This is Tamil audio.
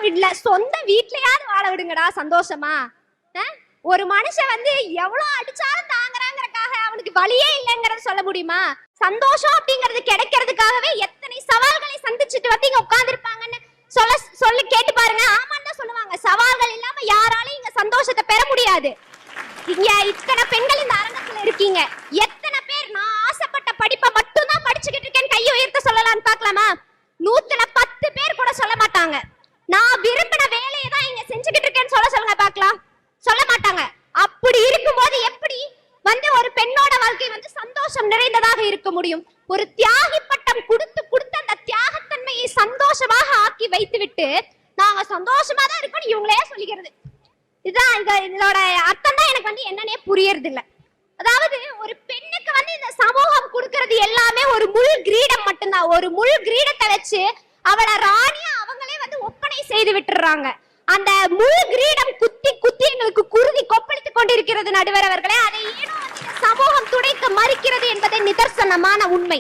விடல, சொந்த வீட்லயாவது வாழ விடுங்கடா சந்தோஷமா. ஒரு மனுஷன் வந்து எவ்வளவு அடிச்சாலும் தாங்குறாங்கறதுக்காக அவனுக்கு வழியே இல்லைங்கறத சொல்ல முடியுமா? சந்தோஷம் அப்படிங்கிறது கிடைக்கிறதுக்காகவே எத்தனை சவால்களை சந்திச்சுட்டு வந்து இங்க உட்கார்ந்துருப்பாங்கன்னு சொல்லி கேட்டு பாருங்க. ஆமான்னு தான் சொல்லுவாங்க. சவால்கள் இல்லாம யாராலையும் இங்க சந்தோஷத்தை பெற முடியாது. இங்க இத்தனை பெண்கள் இந்த அரங்கத்துல இருக்கீங்க. எத்தனை பேர் நான் ஆசைப்பட்ட படிப்பை மட்டும் தான் படிச்சுக்கிட்டு இருக்கேன்னு கையை உயர்த்த சொல்லலாம்னு பார்க்கலாமா? 110 பேர் கூட சொல்ல மாட்டாங்க. நான் விரும்பின வேலையை தான் இங்க செஞ்சுக்கிட்டு இருக்கேன்னு சொல்லுங்க பார்க்கலாம். சொல்ல மாட்டாங்க. அப்படி இருக்கும்போது எப்படி வந்து ஒரு பெண்ணோட வாழ்க்கை வந்து சந்தோஷம் நிறைந்ததாக இருக்க முடியும்? ஒரு தியாகி பட்டம் கொடுத்து அந்த தியாகத்தன்மையை சந்தோஷமாக ஆக்கி வைத்துவிட்டு நாங்க சந்தோஷமா தான் இருக்கோம் இவங்களே சொல்லிக்கிறது. இதுதான் இதோட அர்த்தம் தான் எனக்கு வந்து என்னன்னே புரியறது இல்ல. அதாவது ஒரு பெண்ணுக்கு வந்து இந்த சமூகம் கொடுக்கறது எல்லாமே ஒரு முள் கிரீடம் மட்டும்தான். ஒரு முள் கிரீடத்தை வச்சு அவளை ராணியா அவங்களே வந்து ஒப்பனை செய்து விட்டுறாங்க. அந்த முள் கிரீடம் குத்தி எங்களுக்கு குருதி கொப்பளித்துக் கொண்டிருக்கிறது நடுவர் அவர்களே. அதை ஏனோ சமூகம் துடைக்க மறுக்கிறது என்பதை நிதர்சனமான உண்மை.